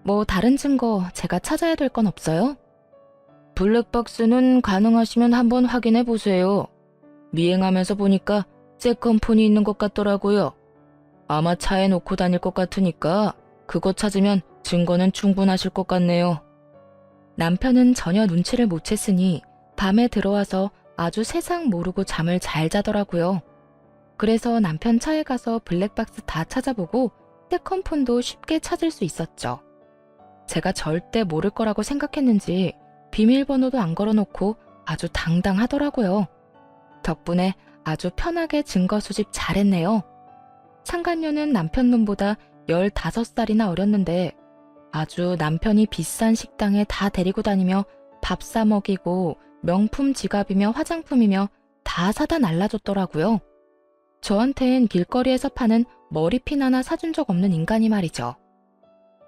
Speaker 1: 뭐 다른 증거 제가 찾아야 될 건 없어요? 블랙박스는 가능하시면 한번 확인해보세요. 미행하면서 보니까 쬐컴폰이 있는 것 같더라고요. 아마 차에 놓고 다닐 것 같으니까 그거 찾으면 증거는 충분하실 것 같네요. 남편은 전혀 눈치를 못 챘으니 밤에 들어와서 아주 세상 모르고 잠을 잘 자더라고요. 그래서 남편 차에 가서 블랙박스 다 찾아보고 쬐컴폰도 쉽게 찾을 수 있었죠. 제가 절대 모를 거라고 생각했는지 비밀번호도 안 걸어놓고 아주 당당하더라고요. 덕분에 아주 편하게 증거 수집 잘했네요. 상간녀는 남편 놈보다 15살이나 어렸는데 아주 남편이 비싼 식당에 다 데리고 다니며 밥 사 먹이고 명품 지갑이며 화장품이며 다 사다 날라줬더라고요. 저한텐 길거리에서 파는 머리핀 하나 사준 적 없는 인간이 말이죠.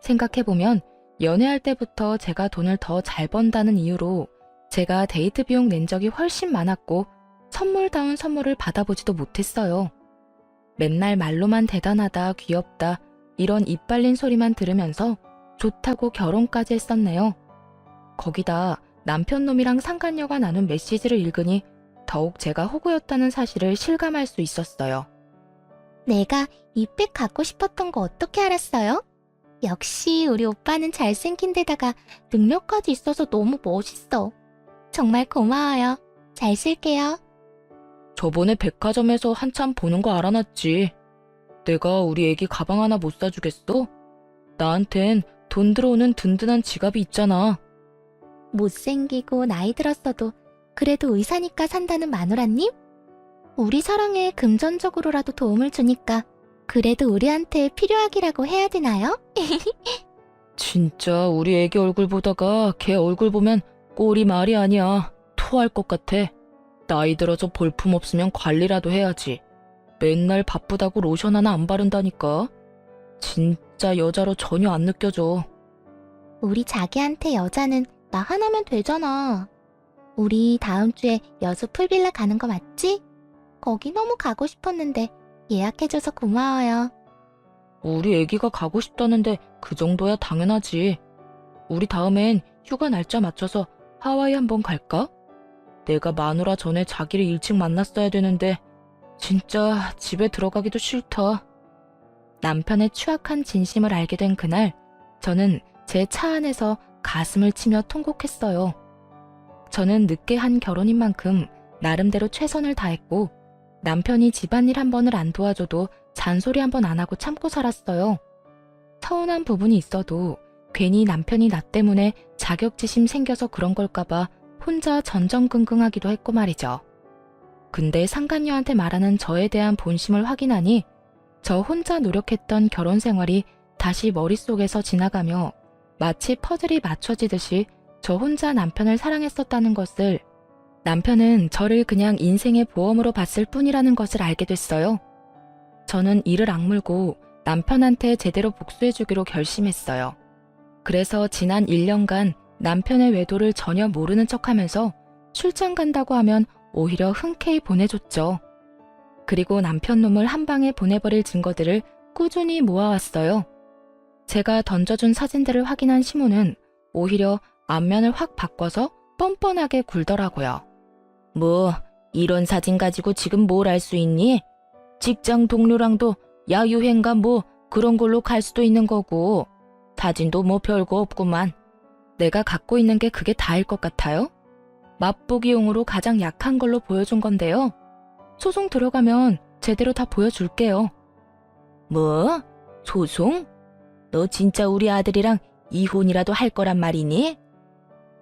Speaker 1: 생각해보면 연애할 때부터 제가 돈을 더 잘 번다는 이유로 제가 데이트 비용 낸 적이 훨씬 많았고 선물다운 선물을 받아보지도 못했어요. 맨날 말로만 대단하다, 귀엽다 이런 입 발린 소리만 들으면서 좋다고 결혼까지 했었네요. 거기다 남편 놈이랑 상간녀가 나눈 메시지를 읽으니 더욱 제가 호구였다는 사실을 실감할 수 있었어요.
Speaker 2: 내가 이 백 갖고 싶었던 거 어떻게 알았어요? 역시 우리 오빠는 잘생긴 데다가 능력까지 있어서 너무 멋있어. 정말 고마워요. 잘 쓸게요.
Speaker 1: 저번에 백화점에서 한참 보는 거 알아놨지. 내가 우리 애기 가방 하나 못 사주겠어? 나한텐 돈 들어오는 든든한 지갑이 있잖아.
Speaker 2: 못생기고 나이 들었어도 그래도 의사니까 산다는 마누라님? 우리 사랑에 금전적으로라도 도움을 주니까 그래도 우리한테 필요하기라고 해야 되나요?
Speaker 1: 진짜 우리 애기 얼굴 보다가 걔 얼굴 보면 꼴이 말이 아니야. 토할 것 같아. 나이 들어서 볼품 없으면 관리라도 해야지. 맨날 바쁘다고 로션 하나 안 바른다니까. 진짜 여자로 전혀 안 느껴져.
Speaker 2: 우리 자기한테 여자는 나 하나면 되잖아. 우리 다음 주에 여수 풀빌라 가는 거 맞지? 거기 너무 가고 싶었는데 예약해줘서 고마워요.
Speaker 1: 우리 애기가 가고 싶다는데 그 정도야 당연하지. 우리 다음엔 휴가 날짜 맞춰서 하와이 한번 갈까? 내가 마누라 전에 자기를 일찍 만났어야 되는데 진짜 집에 들어가기도 싫다. 남편의 추악한 진심을 알게 된 그날 저는 제 차 안에서 가슴을 치며 통곡했어요. 저는 늦게 한 결혼인 만큼 나름대로 최선을 다했고 남편이 집안일 한 번을 안 도와줘도 잔소리 한 번 안 하고 참고 살았어요. 서운한 부분이 있어도 괜히 남편이 나 때문에 자격지심 생겨서 그런 걸까봐 혼자 전전긍긍하기도 했고 말이죠. 근데 상간녀한테 말하는 저에 대한 본심을 확인하니 저 혼자 노력했던 결혼 생활이 다시 머릿속에서 지나가며 마치 퍼즐이 맞춰지듯이 저 혼자 남편을 사랑했었다는 것을, 남편은 저를 그냥 인생의 보험으로 봤을 뿐이라는 것을 알게 됐어요. 저는 이를 악물고 남편한테 제대로 복수해주기로 결심했어요. 그래서 지난 1년간 남편의 외도를 전혀 모르는 척하면서 출장 간다고 하면 오히려 흔쾌히 보내줬죠. 그리고 남편 놈을 한 방에 보내버릴 증거들을 꾸준히 모아왔어요. 제가 던져준 사진들을 확인한 시모는 오히려 안면을 확 바꿔서 뻔뻔하게 굴더라고요. 뭐 이런 사진 가지고 지금 뭘 할 수 있니? 직장 동료랑도 야유행가 뭐 그런 걸로 갈 수도 있는 거고, 사진도 뭐 별거 없구만. 내가 갖고 있는 게 그게 다일 것 같아요? 맛보기용으로 가장 약한 걸로 보여준 건데요. 소송 들어가면 제대로 다 보여줄게요. 뭐? 소송? 너 진짜 우리 아들이랑 이혼이라도 할 거란 말이니?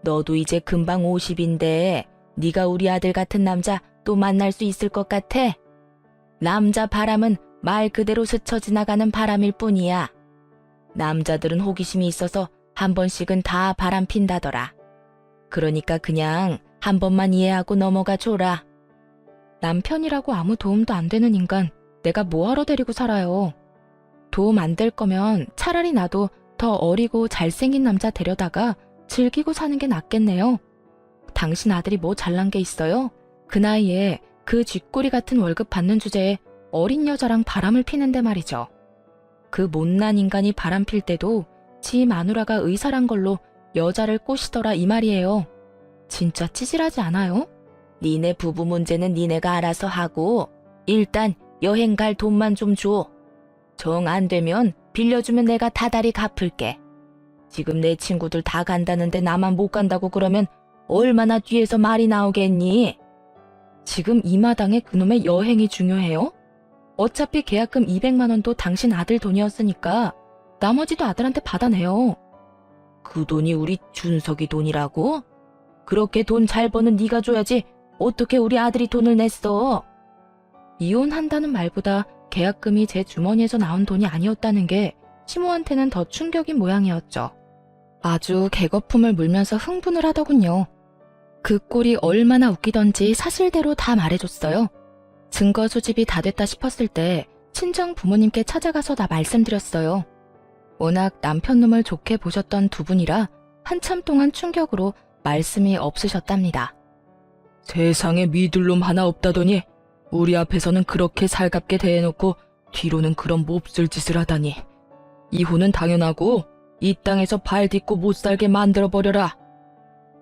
Speaker 1: 너도 이제 금방 50인데 네가 우리 아들 같은 남자 또 만날 수 있을 것 같아? 남자 바람은 말 그대로 스쳐 지나가는 바람일 뿐이야. 남자들은 호기심이 있어서 한 번씩은 다 바람 핀다더라. 그러니까 그냥 한 번만 이해하고 넘어가 줘라. 남편이라고 아무 도움도 안 되는 인간, 내가 뭐하러 데리고 살아요. 도움 안 될 거면 차라리 나도 더 어리고 잘생긴 남자 데려다가 즐기고 사는 게 낫겠네요. 당신 아들이 뭐 잘난 게 있어요? 그 나이에 그 쥐꼬리 같은 월급 받는 주제에 어린 여자랑 바람을 피는데 말이죠. 그 못난 인간이 바람 필 때도 지 마누라가 의사란 걸로 여자를 꼬시더라 이 말이에요. 진짜 찌질하지 않아요? 니네 부부 문제는 니네가 알아서 하고 일단 여행 갈 돈만 좀 줘. 정 안 되면 빌려주면 내가 다달이 갚을게. 지금 내 친구들 다 간다는데 나만 못 간다고 그러면 얼마나 뒤에서 말이 나오겠니? 지금 이 마당에 그놈의 여행이 중요해요? 어차피 계약금 200만 원도 당신 아들 돈이었으니까 나머지도 아들한테 받아내요. 그 돈이 우리 준석이 돈이라고? 그렇게 돈 잘 버는 네가 줘야지 어떻게 우리 아들이 돈을 냈어? 이혼한다는 말보다 계약금이 제 주머니에서 나온 돈이 아니었다는 게 시모한테는 더 충격인 모양이었죠. 아주 개거품을 물면서 흥분을 하더군요. 그 꼴이 얼마나 웃기던지 사실대로 다 말해줬어요. 증거 수집이 다 됐다 싶었을 때 친정 부모님께 찾아가서 다 말씀드렸어요. 워낙 남편 놈을 좋게 보셨던 두 분이라 한참 동안 충격으로 말씀이 없으셨답니다. 세상에 믿을 놈 하나 없다더니 우리 앞에서는 그렇게 살갑게 대해놓고 뒤로는 그런 몹쓸 짓을 하다니. 이혼은 당연하고 이 땅에서 발 딛고 못 살게 만들어버려라.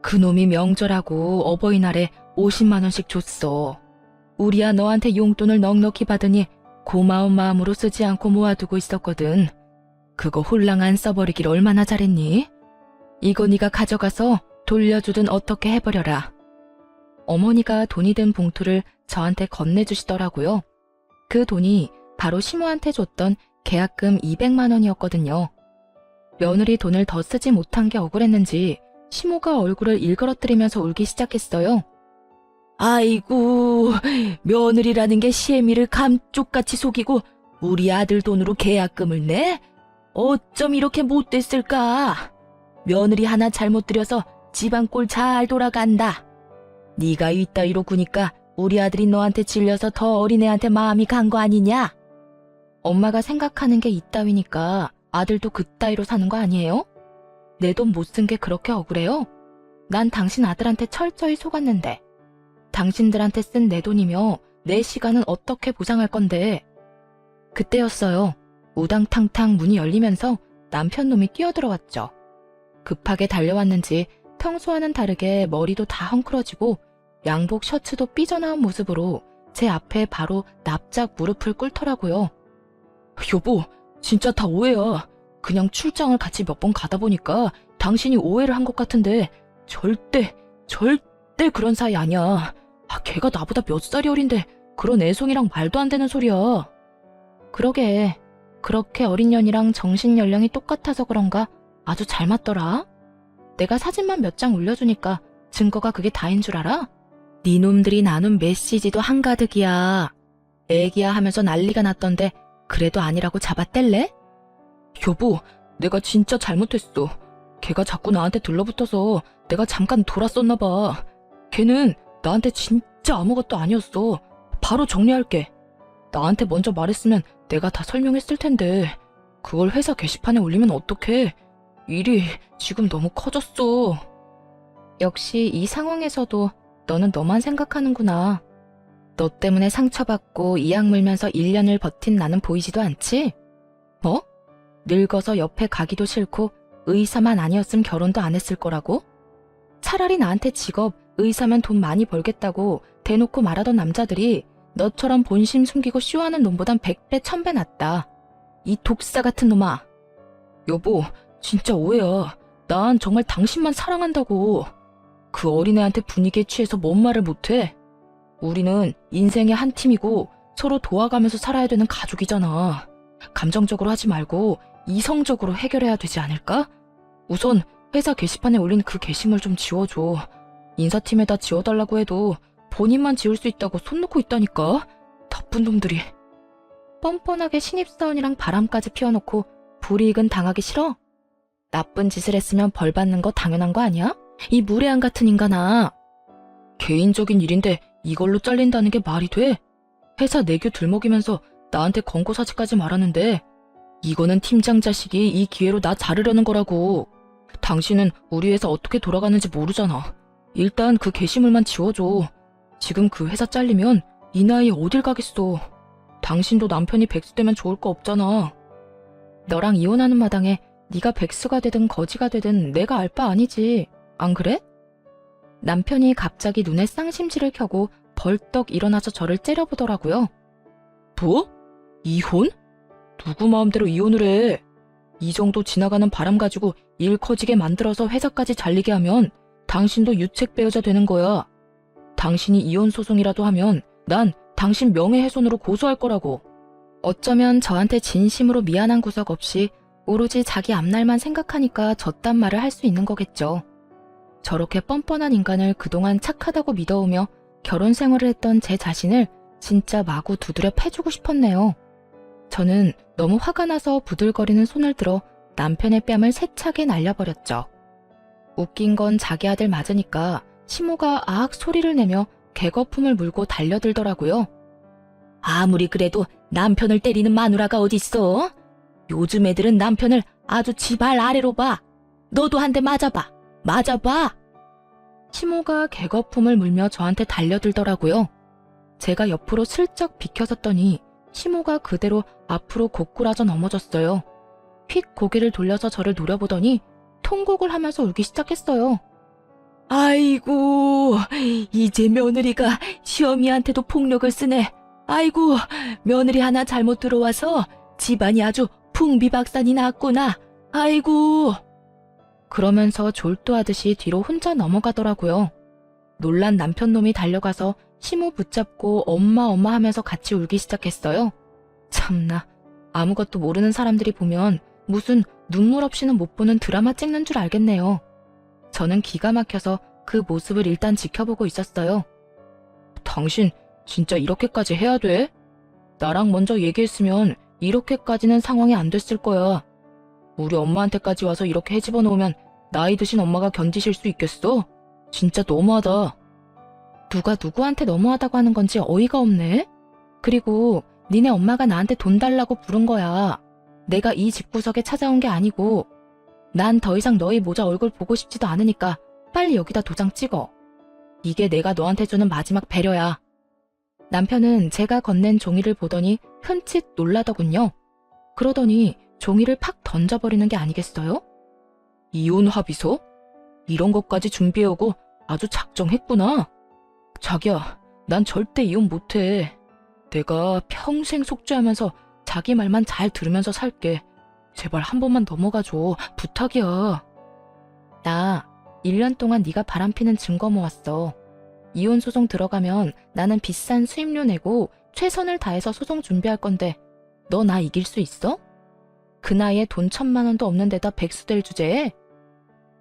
Speaker 1: 그놈이 명절하고 어버이날에 50만 원씩 줬어. 우리야 너한테 용돈을 넉넉히 받으니 고마운 마음으로 쓰지 않고 모아두고 있었거든. 그거 홀랑 안 써버리길 얼마나 잘했니? 이거 네가 가져가서 돌려주든 어떻게 해버려라. 어머니가 돈이 든 봉투를 저한테 건네주시더라고요. 그 돈이 바로 시모한테 줬던 계약금 200만 원이었거든요. 며느리 돈을 더 쓰지 못한 게 억울했는지 시모가 얼굴을 일그러뜨리면서 울기 시작했어요. 아이고, 며느리라는 게 시애미를 감쪽같이 속이고 우리 아들 돈으로 계약금을 내? 어쩜 이렇게 못됐을까? 며느리 하나 잘못 들여서 집안 꼴 잘 돌아간다. 네가 이따위로 구니까 우리 아들이 너한테 질려서 더 어린애한테 마음이 간 거 아니냐? 엄마가 생각하는 게 이따위니까 아들도 그따위로 사는 거 아니에요? 내 돈 못 쓴 게 그렇게 억울해요? 난 당신 아들한테 철저히 속았는데 당신들한테 쓴 내 돈이며 내 시간은 어떻게 보상할 건데. 그때였어요. 우당탕탕 문이 열리면서 남편 놈이 뛰어들어왔죠. 급하게 달려왔는지 평소와는 다르게 머리도 다 헝클어지고 양복 셔츠도 삐져나온 모습으로 제 앞에 바로 납작 무릎을 꿇더라고요. 여보, 진짜 다 오해야. 그냥 출장을 같이 몇 번 가다 보니까 당신이 오해를 한 것 같은데 절대 그런 사이 아니야. 걔가 나보다 몇 살이 어린데 그런 애송이랑 말도 안 되는 소리야. 그러게. 그렇게 어린 년이랑 정신 연령이 똑같아서 그런가 아주 잘 맞더라. 내가 사진만 몇 장 올려주니까 증거가 그게 다인 줄 알아? 네 놈들이 나눈 메시지도 한가득이야. 애기야 하면서 난리가 났던데 그래도 아니라고 잡아뗄래? 여보, 내가 진짜 잘못했어. 걔가 자꾸 나한테 들러붙어서 내가 잠깐 돌았었나 봐. 걔는 나한테 진짜 아무것도 아니었어. 바로 정리할게. 나한테 먼저 말했으면 내가 다 설명했을 텐데 그걸 회사 게시판에 올리면 어떡해. 일이 지금 너무 커졌어. 역시 이 상황에서도 너는 너만 생각하는구나. 너 때문에 상처받고 이악 물면서 1년을 버틴 나는 보이지도 않지? 뭐? 늙어서 옆에 가기도 싫고 의사만 아니었으면 결혼도 안 했을 거라고? 차라리 나한테 직업, 의사면 돈 많이 벌겠다고 대놓고 말하던 남자들이 너처럼 본심 숨기고 쇼하는 놈보단 100배, 1000배 낫다. 이 독사 같은 놈아. 여보, 진짜 오해야. 난 정말 당신만 사랑한다고. 그 어린애한테 분위기에 취해서 뭔 말을 못해. 우리는 인생의 한 팀이고 서로 도와가면서 살아야 되는 가족이잖아. 감정적으로 하지 말고 이성적으로 해결해야 되지 않을까? 우선 회사 게시판에 올린 그 게시물 좀 지워줘. 인사팀에다 지워달라고 해도 본인만 지울 수 있다고 손 놓고 있다니까. 나쁜 놈들이. 뻔뻔하게 신입사원이랑 바람까지 피워놓고 불이익은 당하기 싫어? 나쁜 짓을 했으면 벌 받는 거 당연한 거 아니야? 이 무례한 같은 인간아. 개인적인 일인데 이걸로 잘린다는 게 말이 돼? 회사 내규 들먹이면서 나한테 권고사직까지 말하는데 이거는 팀장 자식이 이 기회로 나 자르려는 거라고. 당신은 우리 회사 어떻게 돌아가는지 모르잖아. 일단 그 게시물만 지워줘. 지금 그 회사 잘리면 이 나이에 어딜 가겠어. 당신도 남편이 백수 되면 좋을 거 없잖아. 너랑 이혼하는 마당에 네가 백수가 되든 거지가 되든 내가 알 바 아니지. 안 그래? 남편이 갑자기 눈에 쌍심지를 켜고 벌떡 일어나서 저를 째려보더라고요. 뭐? 이혼? 누구 마음대로 이혼을 해? 이 정도 지나가는 바람 가지고 일 커지게 만들어서 회사까지 잘리게 하면 당신도 유책 배우자 되는 거야. 당신이 이혼 소송이라도 하면 난 당신 명예훼손으로 고소할 거라고. 어쩌면 저한테 진심으로 미안한 구석 없이 오로지 자기 앞날만 생각하니까 저딴 말을 할 수 있는 거겠죠. 저렇게 뻔뻔한 인간을 그동안 착하다고 믿어오며 결혼 생활을 했던 제 자신을 진짜 마구 두드려 패주고 싶었네요. 저는 너무 화가 나서 부들거리는 손을 들어 남편의 뺨을 세차게 날려버렸죠. 웃긴 건 자기 아들 맞으니까 시모가 아악 소리를 내며 개거품을 물고 달려들더라고요. 아무리 그래도 남편을 때리는 마누라가 어딨어? 요즘 애들은 남편을 아주 지발 아래로 봐. 너도 한 대 맞아봐. 맞아봐. 시모가 개거품을 물며 저한테 달려들더라고요. 제가 옆으로 슬쩍 비켜섰더니 시모가 그대로 앞으로 고꾸라져 넘어졌어요. 휙 고개를 돌려서 저를 노려보더니 통곡을 하면서 울기 시작했어요. 아이고, 이제 며느리가 시어미한테도 폭력을 쓰네. 아이고, 며느리 하나 잘못 들어와서 집안이 아주 풍비박산이 났구나. 아이고. 그러면서 졸도하듯이 뒤로 혼자 넘어가더라고요. 놀란 남편놈이 달려가서 시모 붙잡고 엄마 하면서 같이 울기 시작했어요. 참나, 아무것도 모르는 사람들이 보면 무슨 눈물 없이는 못 보는 드라마 찍는 줄 알겠네요. 저는 기가 막혀서 그 모습을 일단 지켜보고 있었어요. 당신 진짜 이렇게까지 해야 돼? 나랑 먼저 얘기했으면 이렇게까지는 상황이 안 됐을 거야. 우리 엄마한테까지 와서 이렇게 헤집어 놓으면 나이 드신 엄마가 견디실 수 있겠어? 진짜 너무하다. 누가 누구한테 너무하다고 하는 건지 어이가 없네. 그리고 니네 엄마가 나한테 돈 달라고 부른 거야. 내가 이 집구석에 찾아온 게 아니고. 난 더 이상 너희 모자 얼굴 보고 싶지도 않으니까 빨리 여기다 도장 찍어. 이게 내가 너한테 주는 마지막 배려야. 남편은 제가 건넨 종이를 보더니 흠칫 놀라더군요. 그러더니 종이를 팍 던져버리는 게 아니겠어요? 이혼 합의서? 이런 것까지 준비해오고 아주 작정했구나. 자기야, 난 절대 이혼 못해. 내가 평생 속죄하면서 자기 말만 잘 들으면서 살게. 제발 한 번만 넘어가줘. 부탁이야. 나 1년 동안 네가 바람피는 증거 모았어. 이혼 소송 들어가면 나는 비싼 수임료 내고 최선을 다해서 소송 준비할 건데 너 나 이길 수 있어? 그 나이에 돈 1,000만 원도 없는 데다 백수될 주제에?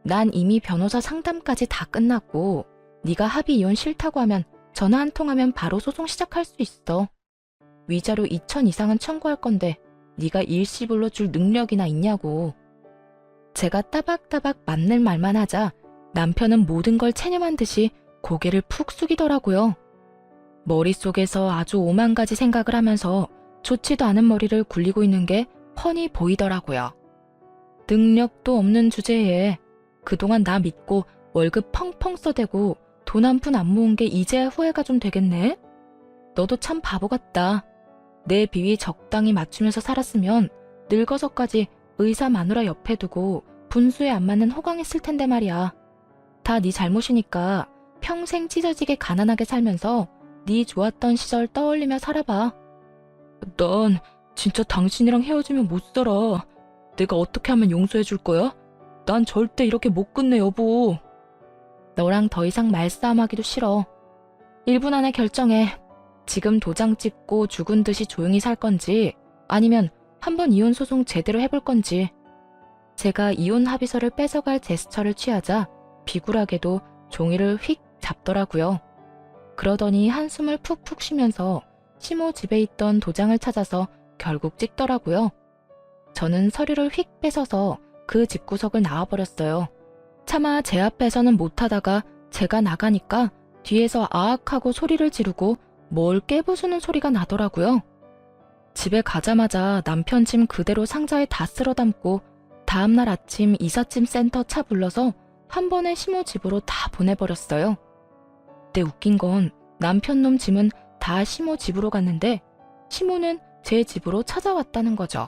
Speaker 1: 난 이미 변호사 상담까지 다 끝났고 네가 합의 이혼 싫다고 하면 전화 한 통하면 바로 소송 시작할 수 있어. 위자료 2천 이상은 청구할 건데 네가 일시불로 줄 능력이나 있냐고. 제가 따박따박 맞는 말만 하자 남편은 모든 걸 체념한 듯이 고개를 푹 숙이더라고요. 머릿속에서 아주 오만 가지 생각을 하면서 좋지도 않은 머리를 굴리고 있는 게 뻔히 보이더라고요. 능력도 없는 주제에 그동안 나 믿고 월급 펑펑 써대고 돈 한 푼 안 모은 게 이제야 후회가 좀 되겠네? 너도 참 바보 같다. 내 비위 적당히 맞추면서 살았으면 늙어서까지 의사 마누라 옆에 두고 분수에 안 맞는 호강했을 텐데 말이야. 다 네 잘못이니까 평생 찢어지게 가난하게 살면서 네 좋았던 시절 떠올리며 살아봐. 난 진짜 당신이랑 헤어지면 못 살아. 내가 어떻게 하면 용서해 줄 거야? 난 절대 이렇게 못 끝내, 여보. 너랑 더 이상 말싸움하기도 싫어. 1분 안에 결정해. 지금 도장 찍고 죽은 듯이 조용히 살 건지 아니면 한번 이혼 소송 제대로 해볼 건지. 제가 이혼 합의서를 뺏어갈 제스처를 취하자 비굴하게도 종이를 휙 잡더라고요. 그러더니 한숨을 푹푹 쉬면서 시모 집에 있던 도장을 찾아서 결국 찍더라고요. 저는 서류를 휙 뺏어서 그 집구석을 나와버렸어요. 차마 제 앞에서는 못하다가 제가 나가니까 뒤에서 아악하고 소리를 지르고 뭘 깨부수는 소리가 나더라고요. 집에 가자마자 남편 짐 그대로 상자에 다 쓸어 담고 다음날 아침 이삿짐 센터 차 불러서 한 번에 시모 집으로 다 보내버렸어요. 근데 웃긴 건 남편 놈 짐은 다 시모 집으로 갔는데 시모는 제 집으로 찾아왔다는 거죠.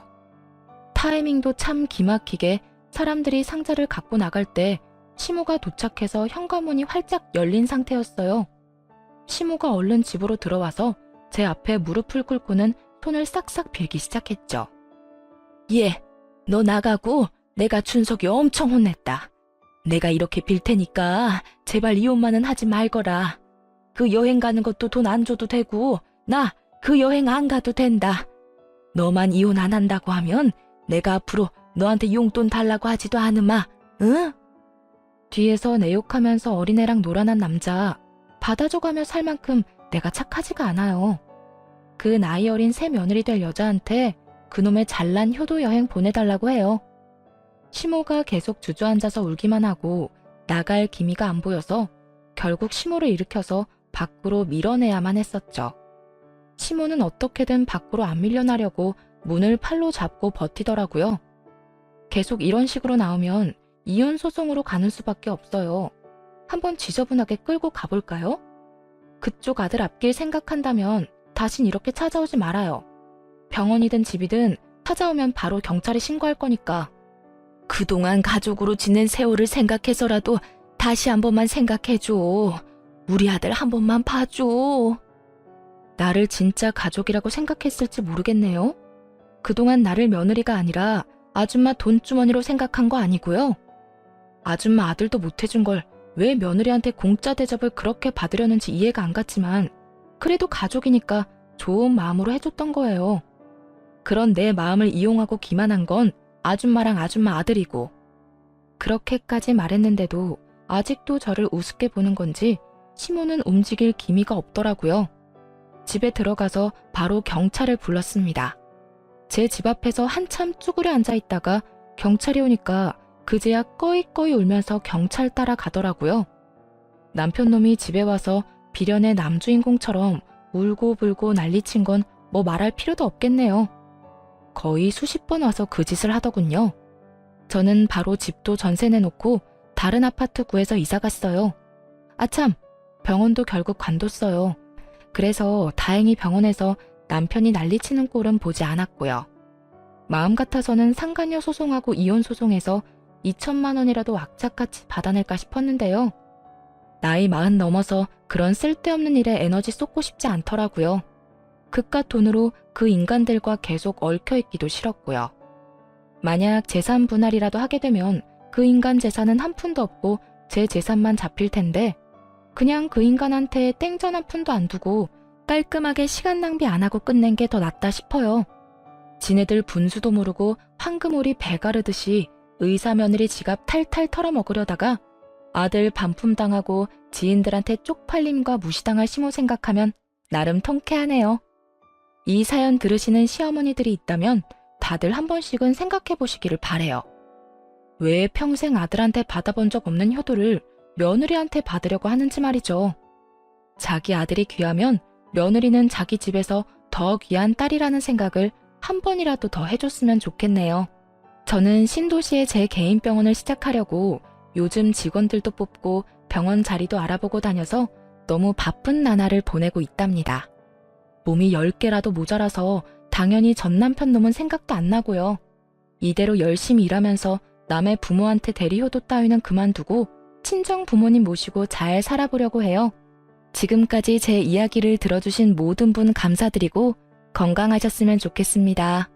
Speaker 1: 타이밍도 참 기막히게 사람들이 상자를 갖고 나갈 때 시모가 도착해서 현관문이 활짝 열린 상태였어요. 시모가 얼른 집으로 들어와서 제 앞에 무릎을 꿇고는 손을 싹싹 빌기 시작했죠. 예, 너 나가고 내가 준석이 엄청 혼냈다. 내가 이렇게 빌 테니까 제발 이혼만은 하지 말거라. 그 여행 가는 것도 돈 안 줘도 되고 나 그 여행 안 가도 된다. 너만 이혼 안 한다고 하면 내가 앞으로 너한테 용돈 달라고 하지도 않으마. 응? 뒤에서 내 욕하면서 어린애랑 놀아난 남자 받아줘가며 살 만큼 내가 착하지가 않아요. 그 나이 어린 새 며느리 될 여자한테 그놈의 잘난 효도 여행 보내달라고 해요. 시모가 계속 주저앉아서 울기만 하고 나갈 기미가 안 보여서 결국 시모를 일으켜서 밖으로 밀어내야만 했었죠. 시모는 어떻게든 밖으로 안 밀려나려고 문을 팔로 잡고 버티더라고요. 계속 이런 식으로 나오면 이혼 소송으로 가는 수밖에 없어요. 한번 지저분하게 끌고 가볼까요? 그쪽 아들 앞길 생각한다면 다신 이렇게 찾아오지 말아요. 병원이든 집이든 찾아오면 바로 경찰에 신고할 거니까. 그동안 가족으로 지낸 세월을 생각해서라도 다시 한 번만 생각해줘. 우리 아들 한 번만 봐줘. 나를 진짜 가족이라고 생각했을지 모르겠네요. 그동안 나를 며느리가 아니라 아줌마 돈주머니로 생각한 거 아니고요. 아줌마 아들도 못해준 걸 왜 며느리한테 공짜 대접을 그렇게 받으려는지 이해가 안 갔지만 그래도 가족이니까 좋은 마음으로 해줬던 거예요. 그런 내 마음을 이용하고 기만한 건 아줌마랑 아줌마 아들이고. 그렇게까지 말했는데도 아직도 저를 우습게 보는 건지 시모는 움직일 기미가 없더라고요. 집에 들어가서 바로 경찰을 불렀습니다. 제 집 앞에서 한참 쭈그려 앉아있다가 경찰이 오니까 그제야 꺼이꺼이 울면서 경찰 따라가더라고요. 남편놈이 집에 와서 비련의 남주인공처럼 울고불고 난리친 건 뭐 말할 필요도 없겠네요. 거의 수십 번 와서 그 짓을 하더군요. 저는 바로 집도 전세 내놓고 다른 아파트 구해서 이사 갔어요. 아참, 병원도 결국 관뒀어요. 그래서 다행히 병원에서 남편이 난리치는 꼴은 보지 않았고요. 마음 같아서는 상간녀 소송하고 이혼 소송에서 2천만 원이라도 악착같이 받아낼까 싶었는데요. 나이 40 넘어서 그런 쓸데없는 일에 에너지 쏟고 싶지 않더라고요. 그깟 돈으로 그 인간들과 계속 얽혀있기도 싫었고요. 만약 재산 분할이라도 하게 되면 그 인간 재산은 한 푼도 없고 제 재산만 잡힐 텐데 그냥 그 인간한테 땡전 한 푼도 안 두고 깔끔하게 시간 낭비 안 하고 끝낸 게 더 낫다 싶어요. 지네들 분수도 모르고 황금오리 배 가르듯이 의사 며느리 지갑 탈탈 털어먹으려다가 아들 반품당하고 지인들한테 쪽팔림과 무시당할 시모 생각하면 나름 통쾌하네요. 이 사연 들으시는 시어머니들이 있다면 다들 한 번씩은 생각해 보시기를 바래요. 왜 평생 아들한테 받아본 적 없는 효도를 며느리한테 받으려고 하는지 말이죠. 자기 아들이 귀하면 며느리는 자기 집에서 더 귀한 딸이라는 생각을 한 번이라도 더 해줬으면 좋겠네요. 저는 신도시에 제 개인 병원을 시작하려고 요즘 직원들도 뽑고 병원 자리도 알아보고 다녀서 너무 바쁜 나날을 보내고 있답니다. 몸이 10개라도 모자라서 당연히 전 남편 놈은 생각도 안 나고요. 이대로 열심히 일하면서 남의 부모한테 대리효도 따위는 그만두고 친정 부모님 모시고 잘 살아보려고 해요. 지금까지 제 이야기를 들어주신 모든 분 감사드리고 건강하셨으면 좋겠습니다.